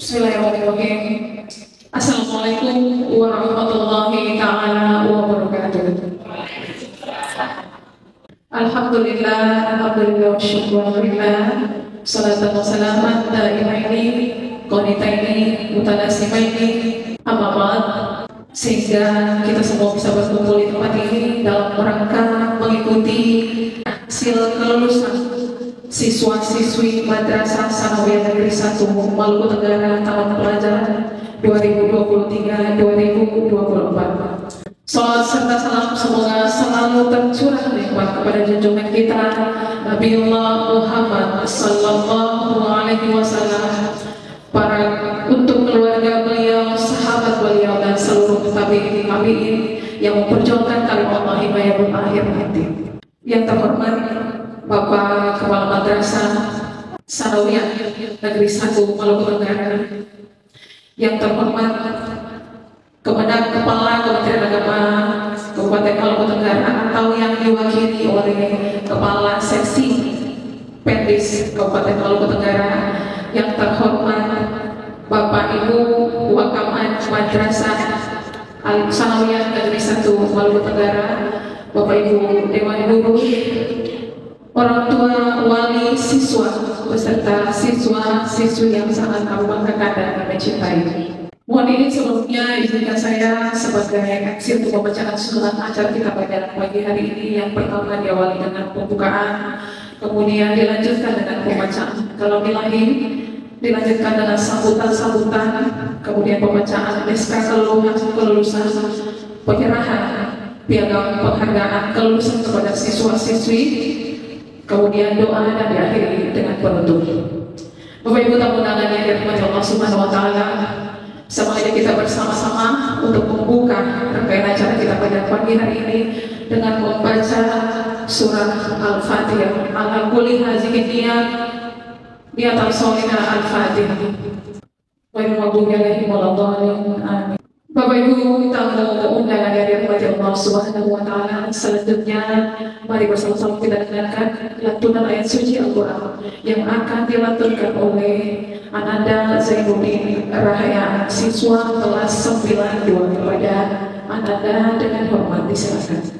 Bismillahirrahmanirrahim. Assalamualaikum warahmatullahi ta'ala wabarakatuh. Alhamdulillah, alhamdulillah, syukurillah. Salatan wa salaman daimaini qanitaini mutalasimaini amma ba'd. Sehingga kita semua bisa berkumpul di tempat ini dalam rangka mengikuti hasil kelulusan siswa-siswi Madrasah Sanawiyah Negeri 1 Maluku Tenggara tahun pelajaran 2023-2024. Salawat serta salam semoga selalu tercurah nikmat kepada junjungan kita Nabiullah Muhammad Sallallahu Alaihi Wasallam, para untuk keluarga beliau, sahabat beliau, dan seluruh tabi'in yang memperjuangkan kalimat Allah hingga yaumil akhir nanti. Yang terhormat Bapak Kepala Madrasah Sanawiyah Negeri 1 Maluku Tenggara, yang terhormat kepada Kepala Kementerian Agama Kabupaten Maluku Tenggara atau yang diwakili oleh Kepala Seksi Pendis Kabupaten Maluku Tenggara, yang terhormat Bapak Ibu Wakaman Madrasah Sanawiyah Negeri 1 Maluku Tenggara, Bapak Ibu Dewan Guru, orang tua, wali, siswa, beserta siswa-siswi yang sangat kami banggakan dan kami cintai. Mohon ini sebelumnya izinkan saya sebagai MC untuk pembacaan susunan acara kita pada pagi hari ini. Yang pertama diawali dengan pembukaan, kemudian dilanjutkan dengan pembacaan kalam ilahi, dilanjutkan dengan sambutan-sambutan, kemudian pembacaan SK kelulusan, penyerahan piagam penghargaan kelulusan kepada siswa-siswi, kemudian doa, dan diakhiri dengan penutup. Bapak Ibu tamu undangan yang dirahmati Allah Subhanahu wa taala, semuanya kita bersama-sama untuk membuka rangkaian acara kita pada pagi hari ini dengan membaca surah Al-Fatihah. Ala kulli hazihi niatan sholihah Al-Fatihah. Wa maghdubi alaihim waladdallin. Amin. Bapak Ibu tamu undangan yang dirahmati Allah Subhanahu wa taala, selanjutnya mari bersama-sama kita dengarkan lantunan ayat suci Al-Qur'an yang akan dilantunkan oleh Ananda Zainuddin Rahayaan, siswa kelas 92. Kepada Ananda dengan hormat disilakan.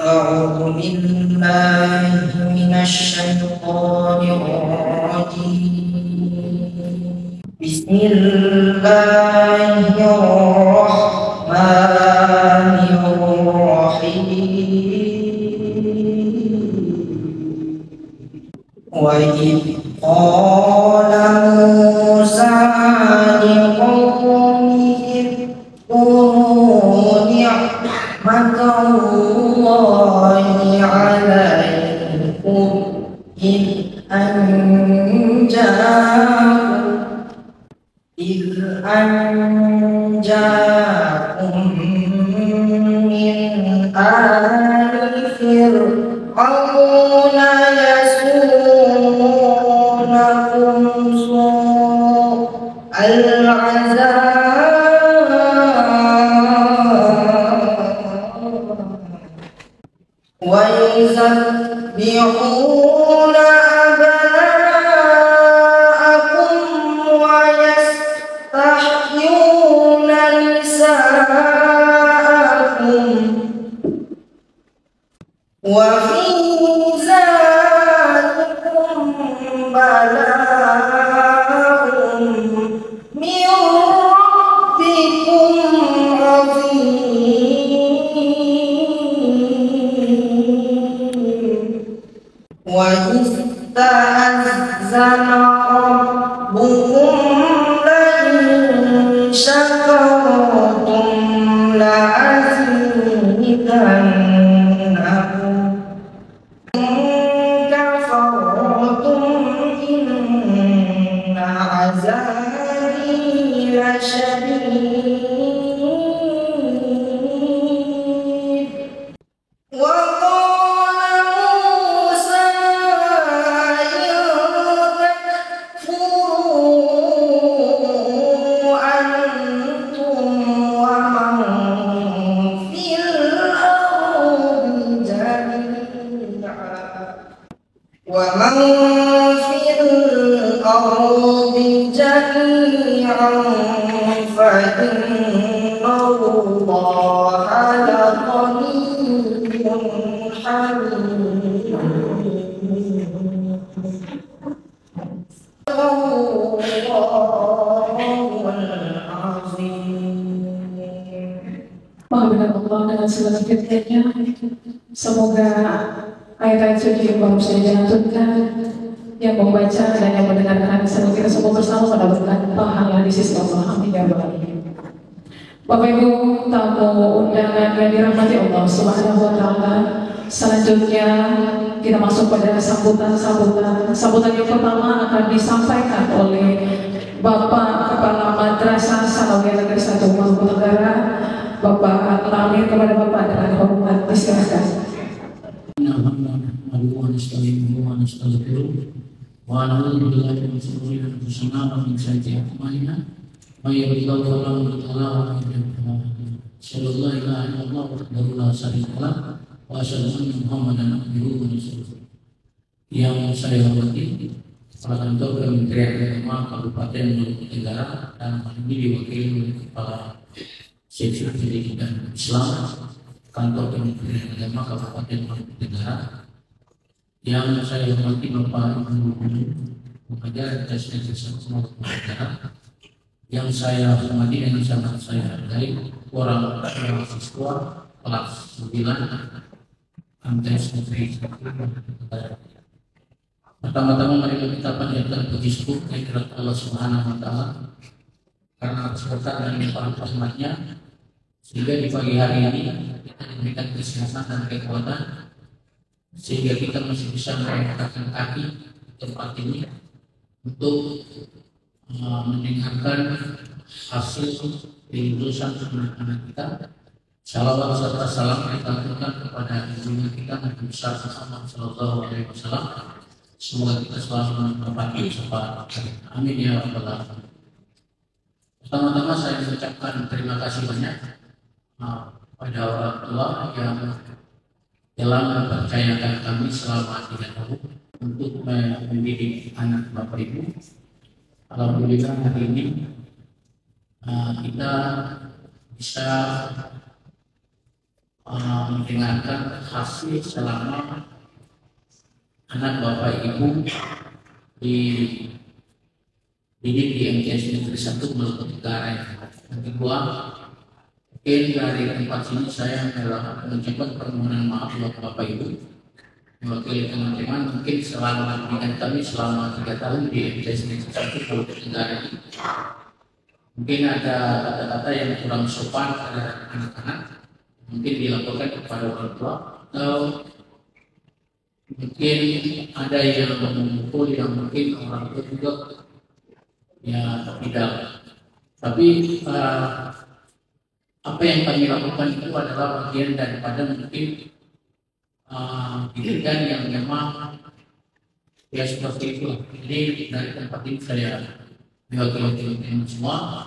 أعوذ بالله من الشيطان الرجيم بسم الله الرحمن الرحيم وإذ قال موسى لقومه اذكروا نعمة الله عليكم إذ أنجاكم من آل فرعون يسومونكم سوء العذاب ويذبحون أبناءكم ويستحيون نساءكم وفي ذلكم بلاء من ربكم عظيم وإذ تأذن ربكم لئن شكرتم لأزيدنكم إن كفرتم إن عذابي لشديد الأرض جميعا فإن الله لغني حميد Maha benar Allah dengan segala firman-Nya. Semoga ayat-ayat suci yang baru saja dilantunkan, yang membaca dan yang mendengarkan, semoga kita semua bersama mendapatkan pahala di sisi Allah. Amin ya rabbal alamin. Bapak Ibu tamu undangan yang dirahmati Allah Subhanahu wa taala, selanjutnya kita masuk pada sambutan yang pertama akan disampaikan oleh Bapak Kepala Madrasah Sanawiyah Negeri 1 Maluku Tenggara, Bapak Lamir. Kepada Bapak dengan hormat diserahkan. Yang saya hormati Kepala Kantor Kementerian Agama Kabupaten Maluku Tenggara, dan hal ini diwakili oleh Kepala Seksi Pendidikan Islam Kantor Kementerian Agama Kabupaten Maluku Tenggara. Yang saya hormati Bapak Ibu pengajar SDN Maluku Tenggara. Yang saya hormati dan sangat saya hargai orang mahasiswa kelas 9 MTS Negeri. Pertama-tama mari kita panjatkan puji syukur kehadirat Allah Subhanahu wa taala karena atas berkat dan limpahan rahmat-Nya sehingga di pagi hari ini kita diberikan kesehatan dan kekuatan sehingga kita masih bisa melangkahkan kaki di tempat ini untuk mendengarkan hasil lulusan anak-anak kita. Salawat serta salam kita aturkan kepada junjungan kita Nabi besar Muhammad sallallahu alaihi wasallam. Semoga kita selalu mendapat syafaat. Amin ya rabbal alamin. Pertama-tama saya mengucapkan terima kasih banyak pada orang tua yang telah mempercayakan kami selama 3 tahun untuk mendidik anak Bapak Ibu. Alhamdulillah hari ini kita bisa mendengarkan hasil selama anak Bapak Ibu dididik di MTS Negeri 1 Maluku Tenggara. Yang kedua, mungkin dari tempat sini saya mengucapkan permohonan maaf buat Bapak Ibu mewakili teman-teman. Mungkin selama pendidikan kami selama 3 tahun di MTS Negeri 1 Maluku Tenggara ini mungkin ada kata-kata yang kurang sopan terhadap anak-anak, mungkin dilaporkan kepada orang tua, atau mungkin ada yang memukul, yang mungkin orang tua juga ya tidak. Tapi apa yang kami lakukan itu adalah bagian daripada mungkin pendidikan yang memang ya seperti itu. Jadi dari tempat ini saya mewakili teman semua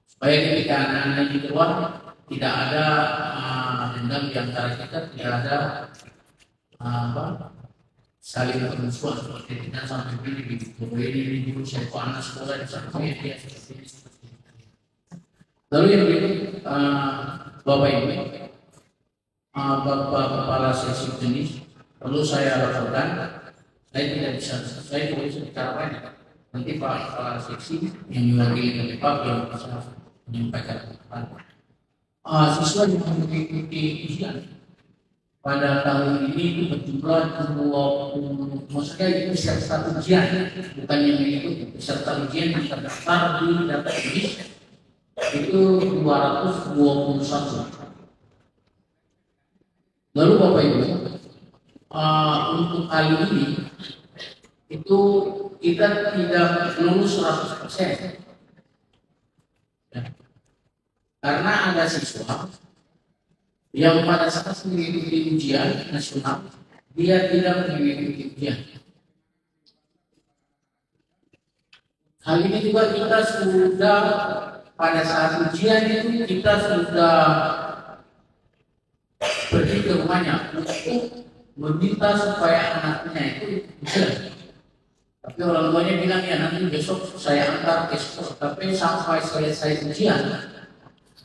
supaya ketika anak-anak di luar tidak ada dendam di antara kita, tidak ada saling bermusuhan seperti kita sampai ini dulu saya anak sekolah di sana dia seperti ini. Lalu yang berikut Bapak Ibu, Bapak Kepala Seksi Jenis, perlu saya laporkan, saya tidak bisa bicara banyak. Nanti Pak Kepala Seksi yang mewakili dari Pak yang bisa menyampaikan. Siswa yang mengikuti ujian pada tahun ini berjumlah 20, maksudnya itu peserta ujian, bukan yang mengikuti. Peserta ujian yang terdaftar di database itu 221. Lalu Bapak Ibu, untuk kali ini itu kita tidak lulus 100%. Ya. Karena ada siswa yang pada saat mengikuti ujian nasional dia tidak mengikuti ujian. Hal ini juga kita sudah pada saat ujian itu kita sudah pergi ke rumahnya untuk meminta supaya anaknya itu ujian. Tapi orang tuanya bilang ya nanti besok saya antar ke sekolah. Tapi sampai selesai ujian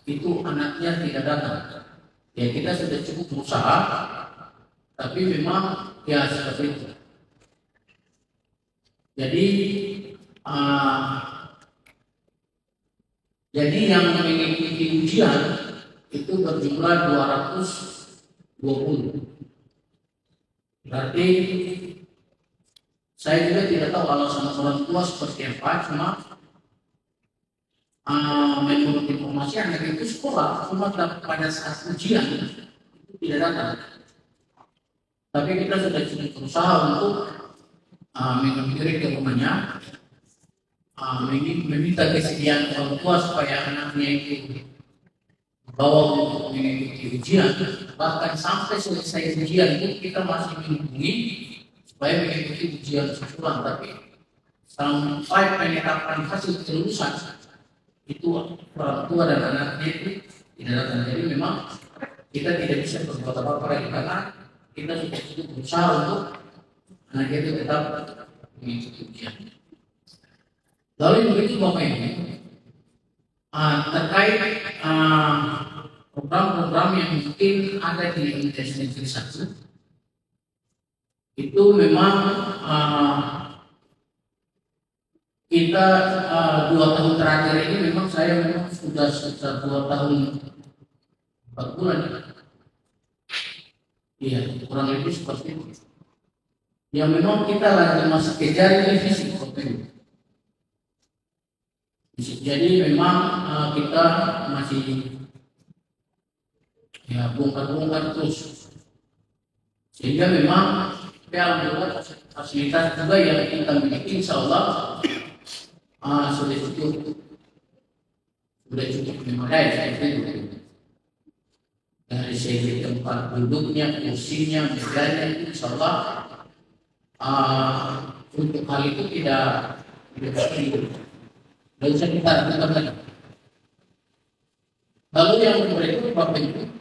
itu anaknya tidak datang. Ya kita sudah cukup berusaha, tapi memang ya seperti itu. Jadi jadi yang mengikuti ujian itu berjumlah 220. Berarti saya juga tidak tahu alasan orang tua seperti apa, cuma menurut informasi anak itu sekolah, cuma pada saat ujian itu tidak datang. Tapi kita sudah cukup berusaha untuk menghampiri ke rumahnya, meminta kesediaan orang tua supaya anaknya itu bawa untuk mengikuti ujian. Bahkan sampai selesai ujian itu kita masih menghubungi supaya mengikuti ujian susulan. Tapi sampai penetapan hasil kelulusan itu orang tua dan anaknya itu tidak datang. Jadi memang kita tidak bisa berbuat apa-apa lagi karena kita sudah cukup berusaha untuk anak itu tetap mengikuti ujian. Lalu yang begitu Bapak Ibu, terkait program-program yang mungkin ada di MTS Negeri 1, itu memang kita 2 tahun terakhir ini memang saya memang sudah 2 tahun 4 bulan. Iya, kurang lebih seperti itu. Ya memang kita lagi masa kejar ini fisik seperti itu. Jadi memang kita masih ya bongkar-bongkar terus. Sehingga memang alhamdulillah fasilitas juga yang kita miliki insya Allah sudah cukup memadai seperti itu. Dari segi tempat duduknya, kursinya, mejanya itu insya Allah untuk hal itu tidak perlu. Dan bisa kita lakukan lagi. Lalu yang berikut Bapak Ibu,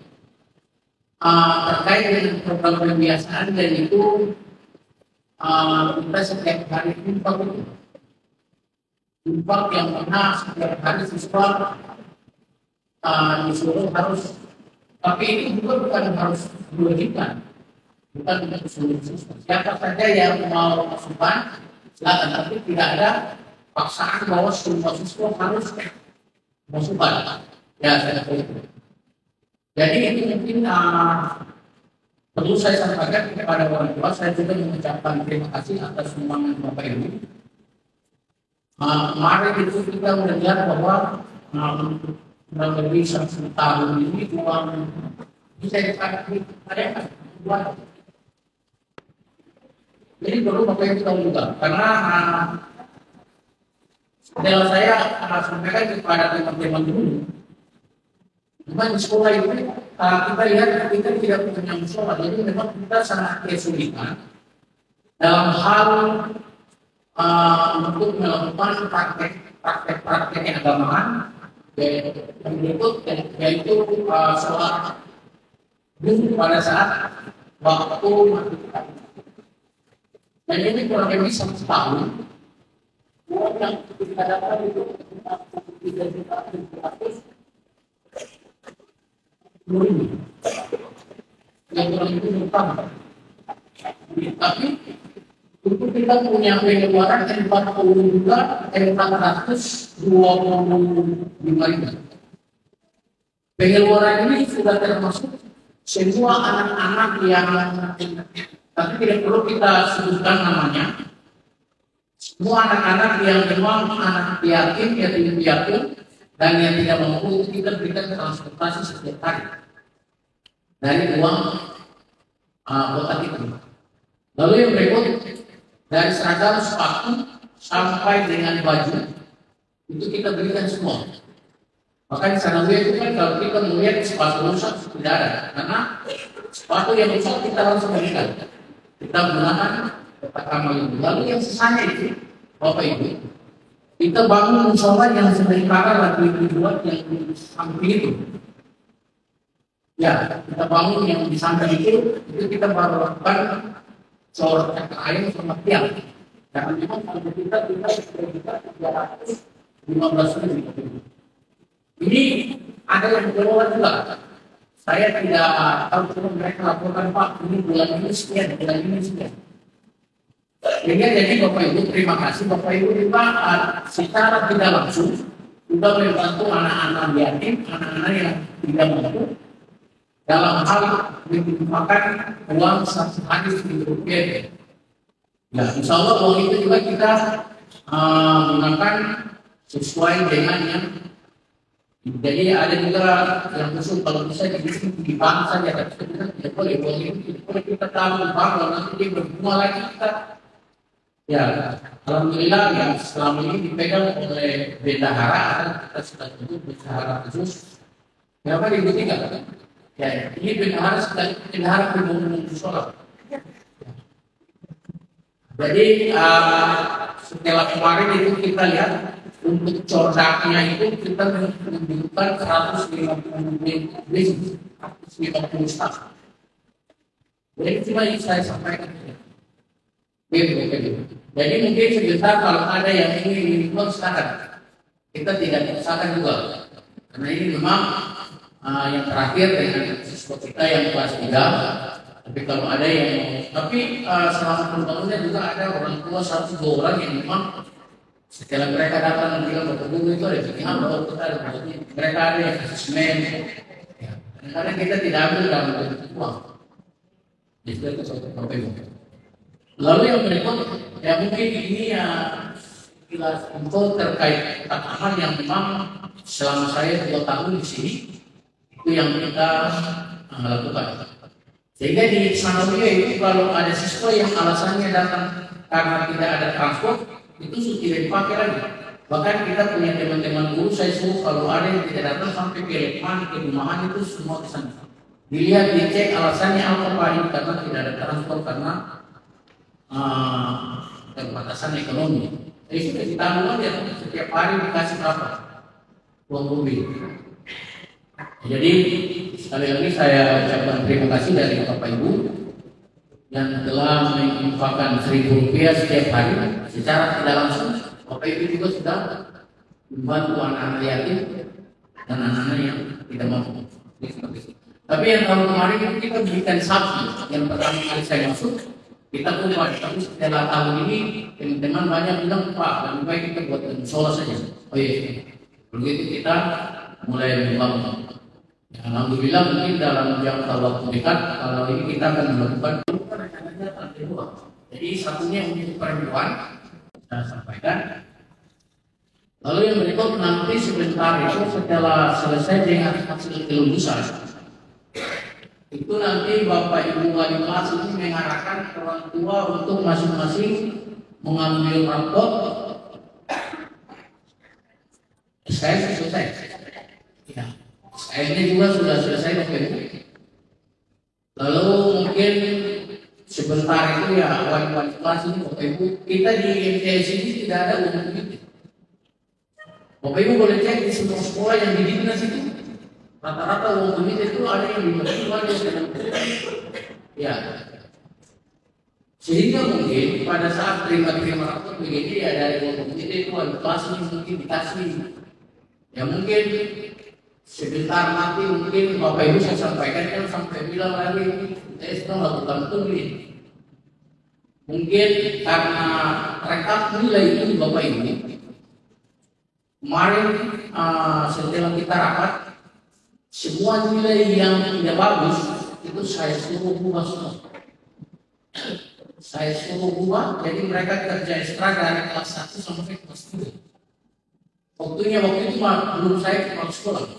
terkait dengan program pembiasaan dan itu kita setiap hari infak yang pernah setiap hari siswa disuruh harus, tapi itu juga bukan harus diwajibkan, bukan untuk seluruh siswa. Siapa saja yang mau masukkan silakan, tapi tidak ada paksaan bahwa semua siswa harus masukkan. Ya, seperti itu. Jadi ini mungkin perlu saya sampaikan kepada orang tua. Saya juga mengucapkan terima kasih atas sumbangan Bapak Ibu. Kemarin itu kita melihat bahwa kurang lebih 1 tahun ini uang bisa dipakai ada buat. Jadi perlu Bapak Ibu tahu juga karena kalau saya sampaikan kepada teman-teman dulu, memang di sekolah ini kita lihat kita tidak punya musola, jadi memang kita sangat kesulitan dalam hal untuk melakukan praktek keagamaan yang berikut yaitu sholat pada saat waktu mati. Dan ini kurang lebih 1 tahun. Yang kita dapat itu 3.700.000 yang kurang itu utang. Tapi untuk kita punya pengeluaran 40.425.000. Pengeluaran ini sudah termasuk semua anak-anak yang, tapi tidak perlu kita sebutkan namanya. Semua anak-anak yang memang anak yatim, yatim piatu, dan yang tidak mampu itu kita berikan transportasi setiap hari dari uang kotak itu. Lalu yang berikut dari seragam sepatu sampai dengan baju itu kita berikan semua. Bahkan di sana itu kan kalau kita melihat sepatu rusak tidak ada, karena sepatu yang rusak kita harus berikan. Kita gunakan kotak amal itu. Lalu yang sisanya itu Bapak Ibu, kita bangun musola yang sementara lagi dibuat yang di samping itu. Ya, kita bangun yang di samping itu kita baru lakukan sholat air sama tiang. Karena memang kalau kita 315.000. Ini ada yang keluar juga. Saya tidak tahu cuma mereka laporkan Pak, ini bulan ini sekian, bulan ini sekian. Jadi Bapak Ibu terima kasih Bapak Ibu juga secara tidak langsung sudah membantu anak-anak yatim, anak-anak yang tidak mampu dalam hal menginfakkan uang satu hari Rp1.000. Ya, insya Allah uang itu juga kita gunakan sesuai dengan yang. Jadi ada juga yang khusus kalau bisa di bank saja, tapi kita tidak boleh uang itu kita tahu bank nanti dia berbunga lagi kita. Ya, alhamdulillah yang selama ini dipegang oleh bendahara, kita sudah sebut bendahara khusus. Kenapa diikuti nggak? Ya, ini bendahara sekali bendahara umum sholat. Jadi setelah kemarin itu kita lihat untuk cordaknya itu kita menunjukkan 150 staff. Jadi cuma yang saya sampaikan. Jadi mungkin sebentar kalau ada yang ingin minimal silakan. Kita tidak memaksakan juga. Karena ini memang yang terakhir dengan siswa kita yang kelas 3. Tapi kalau ada yang selama pembangunan juga ada orang tua 1-2 orang yang memang setelah mereka datang bilang Bapak Guru itu ada pikiran bahwa kita ada mereka ada yang asesmen. Karena kita tidak ambil dalam bentuk uang. Jadi itu satu Bapak. Lalu yang berikut, ya mungkin ini ya jelas info terkait tanaman yang memang selama saya 2 tahun di sini itu yang kita lakukan. Sehingga di Sanawiyah itu kalau ada siswa yang alasannya datang karena tidak ada transport itu sudah tidak dipakai lagi. Bahkan kita punya teman-teman guru saya suruh kalau ada yang tidak datang sampai ke Lekman, ke rumahan itu semua ke sana. Dilihat, dicek alasannya apa Pak ini karena tidak ada transport karena keterbatasan ekonomi. Jadi sudah ditanggung aja setiap hari dikasih berapa uang mobil. Jadi sekali lagi saya ucapkan terima kasih dari Bapak Ibu yang telah menginfakkan Rp1.000 setiap hari secara tidak langsung. Bapak Ibu juga sudah membantu anak-anak yatim dan anak-anak yang tidak mampu. Tapi yang tahun kemarin itu kita berikan sapi yang pertama kali saya masuk. Kita kumpul, tapi setelah tahun ini teman-teman banyak bilang Pak, lebih baik kita buat musola saja. Oh iya, begitu kita mulai membangun. Ya, alhamdulillah mungkin dalam jangka waktu dekat kalau ini kita akan melakukan rencananya ada 2. Jadi satunya untuk perempuan saya sampaikan. Lalu yang berikut nanti sebentar itu setelah selesai dengan hasil kelulusan. Itu nanti Bapak Ibu wali kelas ini mengarahkan orang tua untuk masing-masing mengambil rapot. Saya selesai. Ya, saya juga sudah selesai Bapak Ibu. Lalu mungkin sebentar itu ya wali kelas ini Bapak Ibu kita di MTS ini tidak ada umum itu. Bapak Ibu boleh cek di semua sekolah yang di dinas itu. Rata-rata uang komite itu ada yang dimasukkan yang ya. Sehingga mungkin pada saat terima rapor begini ya dari uang komite itu ada kelas ini mungkin dikasih. Ya mungkin sebentar nanti mungkin Bapak Ibu saya sampaikan kan sampai bilang lagi saya sedang lakukan tulis. Mungkin karena rekap nilai itu Bapak Ibu kemarin setelah kita rapat semua nilai yang tidak bagus itu saya suruh ubah semua. Saya suruh ubah, jadi mereka kerja ekstra dari kelas 1 sampai kelas 3. Waktu itu belum saya ke sekolah.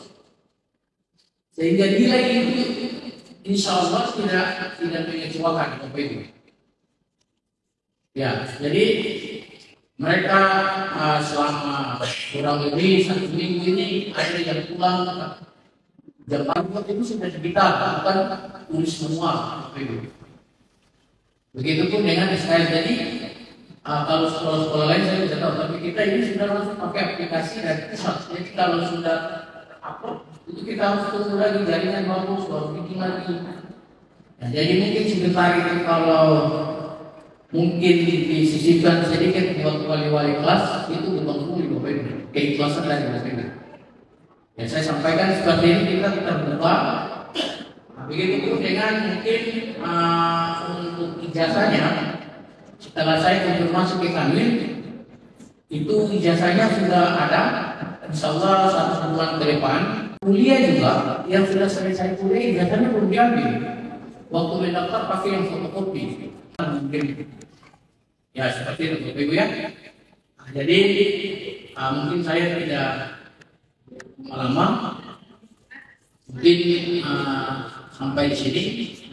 Sehingga nilai itu insya Allah tidak mengecewakan Bapak Ibu. Ya, jadi mereka selama kurang lebih 1 minggu ini ada yang pulang. Jam 4 itu sudah kita bukan tulis semua. Begitupun dengan SKL. Jadi kalau sekolah-sekolah lain saya tidak tahu, tapi kita ini sudah langsung pakai aplikasi dari pusat. Jadi kalau sudah upload itu kita harus tunggu lagi jaringan bagus baru bikin lagi. Nah, jadi mungkin sebentar itu kalau mungkin disisipkan sedikit buat wali-wali kelas itu betul-betul Bapak Ibu, keikhlasan dari Bapak Ibu. Ya saya sampaikan seperti ini, kita terbuka. Begitu pun dengan mungkin untuk ijazahnya, setelah saya konfirmasi ke kanwil, itu ijazahnya sudah ada, insya Allah 1 bulan ke depan. Kuliah juga yang sudah selesai kuliah ijazahnya belum diambil. Waktu mendaftar pakai yang fotokopi. Mungkin ya seperti itu Bapak Ibu ya. Jadi mungkin saya tidak lama, mungkin sampai di sini.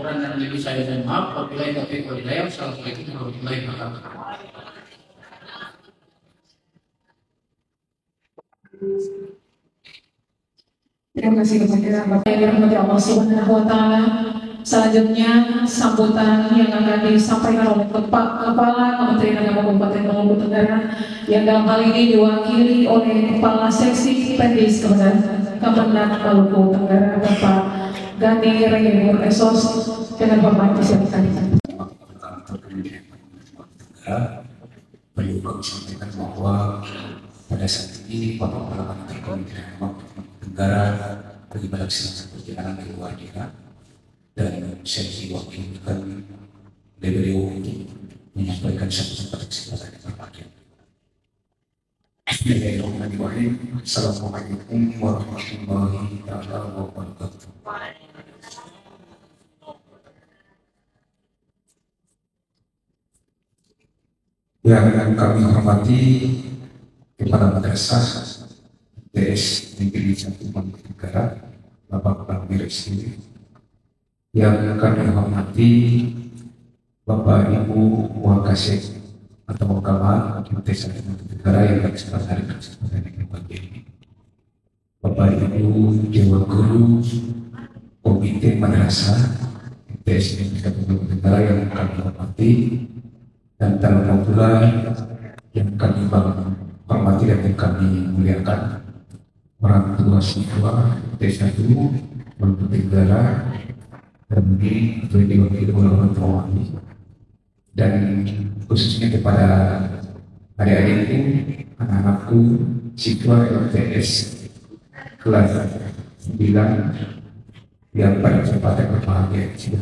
Kurang dan lebih saya mohon maaf. Wabillahi taufiq wal hidayah. Assalamualaikum warahmatullahi wabarakatuh. Terima kasih kepada Bapak yang dirahmati Allah Subhanahu wa taala. Selanjutnya sambutan yang akan disampaikan oleh Kepala Kementerian Agama Kabupaten Maluku Tenggara yang dalam hal ini diwakili oleh Kepala Seksi Pendis Kementerian Maluku Tenggara Bapak Gani Reyur Esos dengan hormat disilakan. Beliau kami sampaikan bahwa pada saat ini Bapak Kepala Kementerian Agama Tenggara bagi melaksanakan perjalanan dari luar daerah dan saya diwakilkan oleh beliau untuk menyampaikan satu kesempatan yang berbahagia. Bismillahirrahmanirrahim. Assalamualaikum warahmatullahi wabarakatuh. Yang kami hormati Kepala Madrasah TS Negeri 1 Maluku Tenggara, Bapak Kepala Direksi, yang kami hormati Bapak Ibu Wakasek atau Wakama MTS Maluku Tenggara yang berkesempatan hari kesempatan yang berbahagia ini, Bapak Ibu Dewan Guru Komite Madrasah MTS Negeri 1 Maluku Tenggara yang kami hormati, dan terutama pula yang kami hormati dan yang kami muliakan orang tua siswa T1 Maluku Tenggara dan ini untuk diwakili oleh orang tua dan khususnya kepada adik-adikku, anak-anakku, siswa MTS kelas 9 yang pada kesempatan berbahagia ini.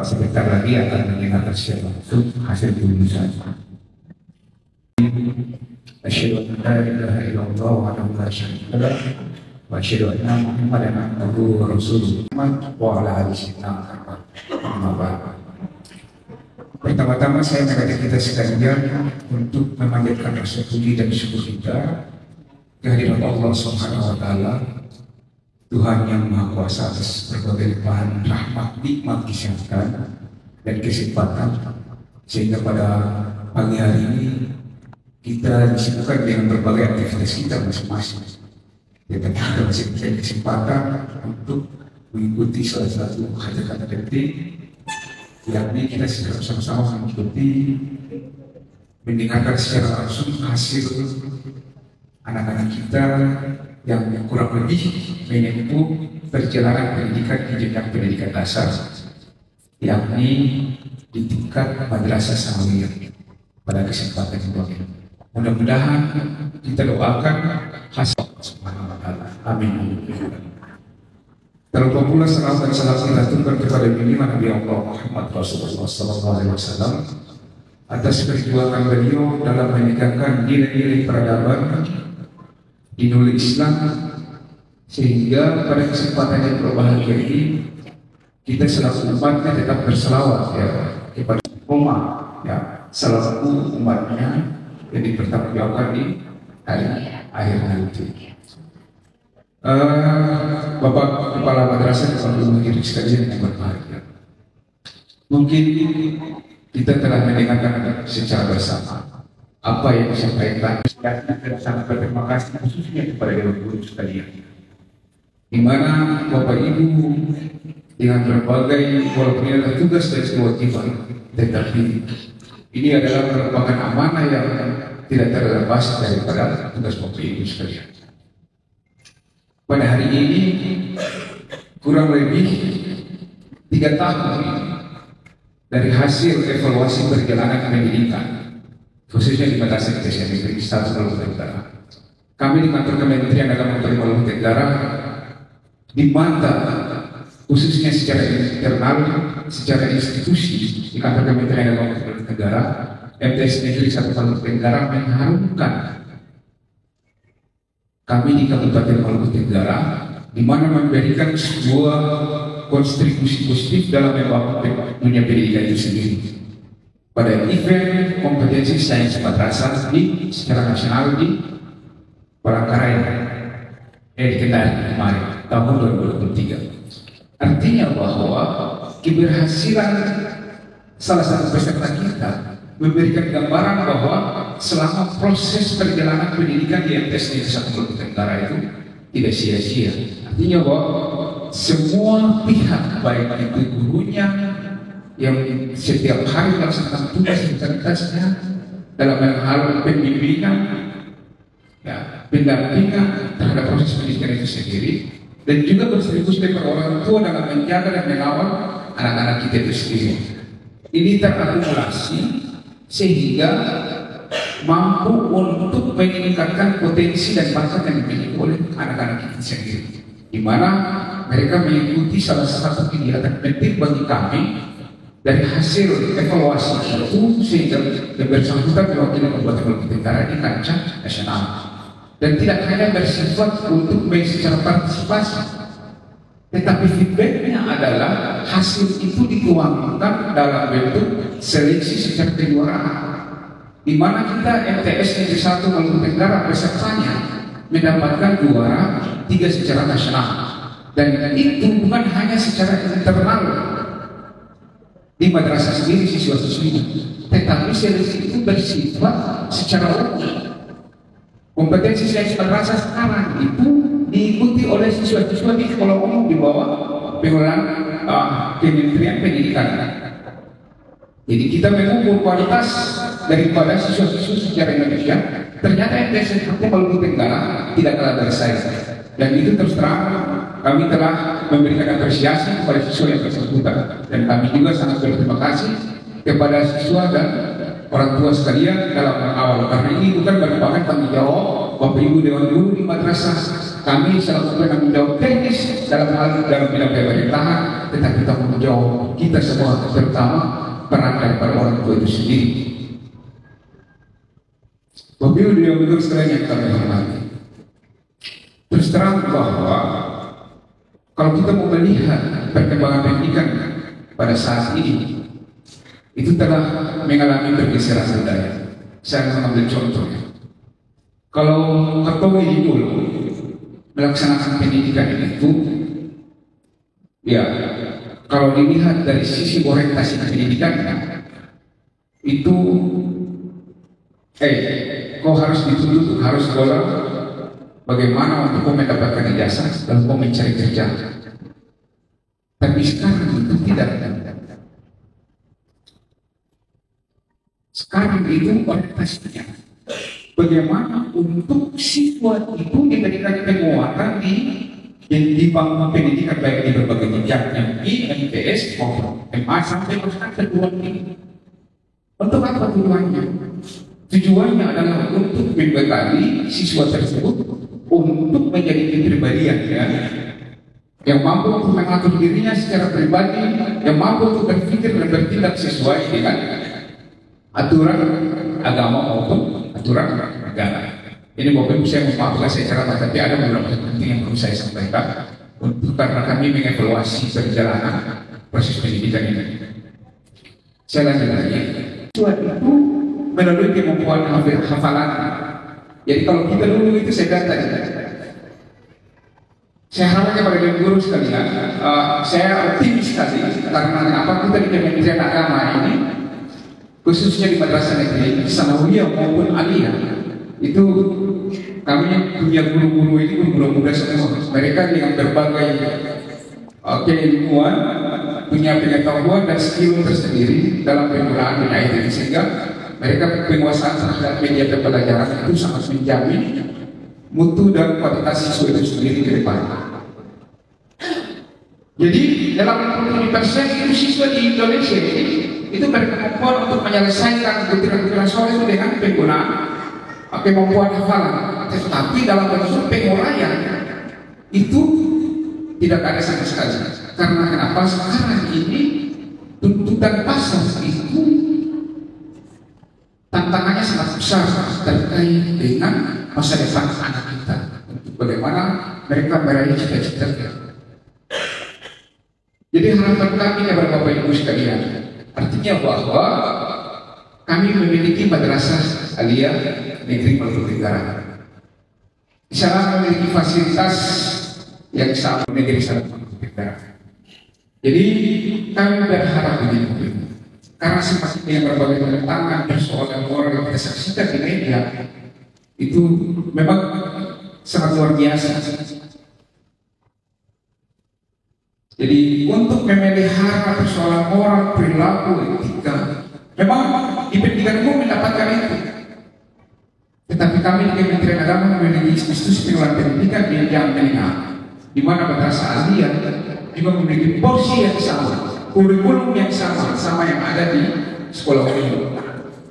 Sebentar lagi akan mendengarkan secara langsung hasil lulusan. Asyhadu an la ilaha illallah wahdahu la syarika lah wa asyhadu anna Muhammadan abduhu wa rasuluh wa ala alihi Muhammad. Pertama-tama saya mengajak kita sekalian untuk memanjatkan rasa puji dan syukur kita kehadirat Allah Subhanahu wa taala, Tuhan yang Maha Kuasa atas berbagai limpahan rahmat, nikmat, kesehatan dan kesempatan, sehingga pada pagi hari ini kita disibukkan dengan berbagai aktivitas kita masing-masing. Tetapi kita masih punya kesempatan untuk mengikuti salah satu kata-kata penting, yakni kita sama-sama mengikuti, mendengarkan secara langsung hasil anak-anak kita yang kurang lebih menempuh perjalanan pendidikan di jenjang pendidikan dasar, yakni di tingkat madrasah sanawiyah pada kesempatan ini. Mudah-mudahan kita doakan hasil Subhanahu wa taala. Amin. Terutama pula salam dan salam kita aturkan kepada junjungan Nabi Allah Muhammad Rasulullah SAW atas perjuangan beliau dalam menegakkan nilai-nilai peradaban di nuri Islam, sehingga pada kesempatan yang berbahagia ini kita selaku umatnya tetap berselawat ya kepada umat ya, selaku umatnya yang dipertanggungjawabkan di hari akhir nanti. Bapak Kepala Madrasah dan Guru sekalian yang berbahagia, mungkin kita telah mendengarkan secara bersama apa yang disampaikan, dan sangat berterima kasih khususnya kepada Dewan Guru sekalian, di mana Bapak Ibu dengan berbagai walaupun adalah tugas dan kewajiban, tetapi ini adalah merupakan amanah yang tidak terlepas daripada tugas Bapak Ibu sekalian. Pada hari ini kurang lebih 3 tahun dari hasil evaluasi perjalanan pendidikan, khususnya di Madrasah Indonesia Negeri 1 Maluku Utara. Kami di kantor Kementerian Agama Maluku Utara dimantap khususnya secara internal, secara institusi di kantor Kementerian Agama Maluku Utara, MTS Negeri 1 Maluku Utara mengharumkan kami di Kabupaten Maluku Utara, di mana memberikan sebuah kontribusi positif dalam membangun dunia pendidikan itu sendiri. Pada event kompetensi sains madrasah secara nasional di Palangkaraya, di Kendari kemarin tahun 2023. Artinya bahwa keberhasilan salah satu peserta kita memberikan gambaran bahwa selama proses perjalanan pendidikan di MTS Negeri 1 Maluku Utara itu tidak sia-sia. Artinya bahwa semua pihak, baik itu gurunya yang setiap hari melaksanakan tugas-tugasnya dalam hal pembimbingan, ya, pendampingan terhadap proses pendidikan itu sendiri, dan juga kontribusi dari orang tua dalam menjaga dan mengawal anak-anak kita itu sendiri. Ini terakumulasi sehingga mampu untuk meningkatkan potensi dan bakat yang dimiliki oleh anak-anak kita sendiri, di mana mereka mengikuti salah satu kegiatan penting bagi kami dari hasil evaluasi itu, sehingga yang bersangkutan mewakili Kabupaten Maluku Utara di kancah nasional, dan tidak hanya bersifat untuk secara partisipasi, tetapi feedbacknya adalah hasil itu dituangkan dalam bentuk seleksi secara kejuaraan, di mana kita MTS Negeri 1 Maluku Utara pesertanya mendapatkan juara 3 secara nasional, dan itu bukan hanya secara internal di madrasah sendiri siswa-siswinya, tetapi seleksi itu bersifat secara umum. Kompetensi seleksi madrasah sekarang itu diikuti oleh siswa-siswa di sekolah umum di bawah pengelolaan Kementerian Pendidikan. Jadi kita mengukur kualitas daripada siswa-siswa secara Indonesia. Ternyata MTS Negeri Maluku Utara tidak kalah bersaing, dan itu terus terang kami telah memberikan apresiasi kepada siswa yang bersangkutan, dan kami juga sangat berterima kasih kepada siswa dan orang tua sekalian dalam mengawal, karena ini bukan merupakan tanggung jawab Bapak Ibu Dewan Guru di madrasah. Kami selalu bertanggung jawab teknis dalam bidang pemerintahan, tetapi tanggung jawab kita semua, terutama peran daripada orang tua itu sendiri. Bapak Ibu Dewan Guru sekalian yang kami hormati, terus terang bahwa kalau kita mau melihat perkembangan pendidikan pada saat ini, itu telah mengalami pergeseran budaya. Saya mengambil contohnya. Kalau Katowi dulu melaksanakan pendidikan itu, ya, kalau dilihat dari sisi orientasi pendidikan, itu, kau harus dituntut, harus sekolah, bagaimana untuk kau mendapatkan ijazah dan kau mencari kerja. Tapi sekarang itu tidak. Sekarang itu orientasinya bagaimana untuk siswa itu diberikan penguatan di bangku pendidikan, baik di berbagai jenjang MI, MTS maupun MA sampai bahkan perguruan tinggi. Untuk apa tujuannya? Tujuannya adalah untuk membekali siswa tersebut untuk menjadi kepribadian, ya, yang mampu untuk mengatur dirinya secara pribadi, yang mampu untuk berpikir dan bertindak sesuai dengan aturan agama maupun aturan negara. Ini Bapak Ibu, saya memaafkan secara tapi ada beberapa penting yang perlu saya sampaikan untuk karena kami mengevaluasi perjalanan proses pendidikan ini. Saya lanjut lagi. Tuhan itu melalui kemampuan hafalan. Jadi kalau kita dulu itu saya kata, saya harap kepada guru sekalian, saya optimis sekali karena kenapa kita di Kementerian Agama ini, khususnya di Madrasah Negeri Sanawiyah maupun Aliyah, itu kami punya guru-guru ini guru muda semua. Mereka dengan berbagai keilmuan, punya pengetahuan dan skill tersendiri dalam penggunaan dunia itu, sehingga mereka penguasaan terhadap media pembelajaran itu sangat menjamin mutu dan kualitas siswa itu sendiri ke depan. Jadi dalam 60% itu siswa di Indonesia ini itu berkemampuan untuk menyelesaikan butiran-butiran soal itu dengan penggunaan kemampuan hafalan. Tetapi dalam bentuk penguraian itu tidak ada sama sekali. Karena kenapa? Sekarang ini tuntutan pasar itu tantangannya sangat besar terkait dengan masa depan anak kita, untuk bagaimana mereka meraih cita-cita kita. Jadi harapan kami kepada Bapak Ibu sekalian, artinya bahwa kami memiliki madrasah aliyah negeri Maluku Tenggara. Di sana memiliki fasilitas yang sama negeri Maluku Tenggara. Jadi kami berharap begini, karena semakin yang berbagai tantangan persoalan moral yang kita saksikan di media itu memang sangat luar biasa. Jadi untuk memelihara persoalan moral, perilaku, etika, memang di pendidikan umum mendapatkan itu. Tetapi kami di Kementerian Agama memiliki institusi pengelolaan pendidikan di yang menengah, di mana madrasah aliyah juga memiliki porsi yang sama, kurikulum yang sama yang ada di sekolah umum.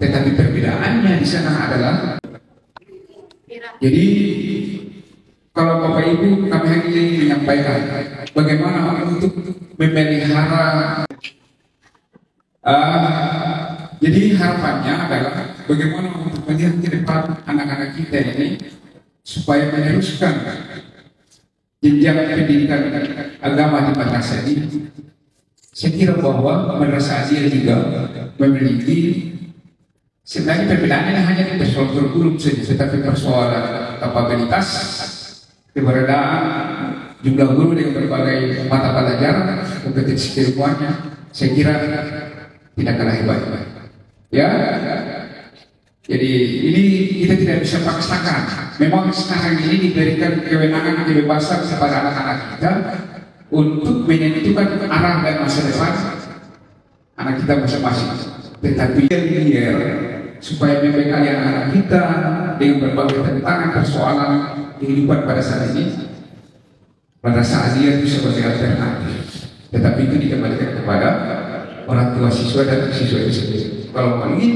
Tetapi perbedaannya di sana adalah, jadi kalau Bapak Ibu kami hari ini menyampaikan bagaimana untuk memelihara, jadi harapannya adalah bagaimana untuk melihat ke depan anak-anak kita ini supaya meneruskan jenjang pendidikan agama di madrasah ini. Saya kira bahwa madrasah aliyah juga memiliki, sebenarnya perbedaannya hanya di persoalan kurikulum saja, tetapi persoalan kapabilitas, keberadaan jumlah guru dengan berbagai mata pelajaran, kompetensi keilmuannya, saya kira tidak kalah hebat. Ya, jadi ini kita tidak bisa paksakan. Memang sekarang ini diberikan kewenangan kebebasan kepada anak-anak kita untuk menentukan arah dan masa depan anak kita masing-masing. Tetapi biar supaya membekali anak-anak kita dengan berbagai tantangan persoalan kehidupan pada saat ini, madrasah aliyah itu sebagai alternatif. Tetapi itu dikembalikan kepada orang tua siswa dan siswa itu sendiri. Kalau ingin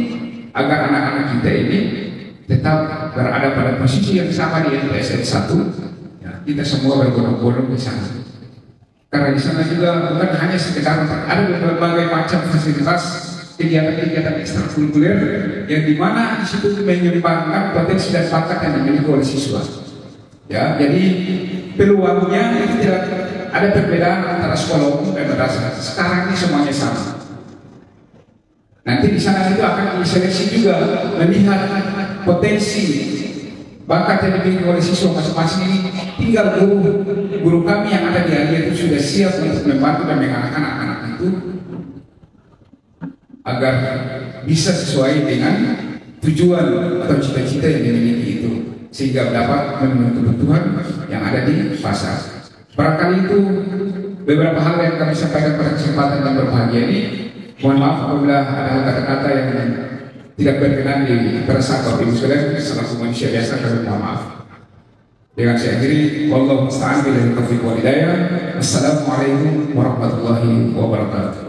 agar anak-anak kita ini tetap berada pada posisi yang sama di MTSN 1, ya, kita semua berbondong-bondong ke sana. Karena di sana juga bukan hanya sekedar ada berbagai macam fasilitas kegiatan-kegiatan ekstrakurikuler yang dimana di situ menyeimbangkan potensi dan bakat yang dimiliki oleh siswa. Ya, jadi peluangnya itu tidak ada perbedaan antara sekolah umum dan madrasah. Sekarang ini semuanya sama. Nanti di sana itu akan diseleksi juga, melihat potensi bakat yang dimiliki oleh siswa masing-masing ini. Tinggal guru kami yang ada di aliyah itu sudah siap untuk membantu dan mengarahkan anak-anak itu agar bisa sesuai dengan tujuan atau cita-cita yang dimiliki itu, sehingga dapat memenuhi kebutuhan yang ada di pasar. Barangkali itu beberapa hal yang kami sampaikan pada kesempatan yang berbahagia ini. Mohon maaf apabila ada kata-kata yang tidak berkenan di perasaan Bapak Ibu sekalian, selaku manusia biasa kami mohon maaf. Dengan saya akhiri, wallahu musta'an billahi taufiq wal hidayah. Assalamualaikum warahmatullahi wabarakatuh.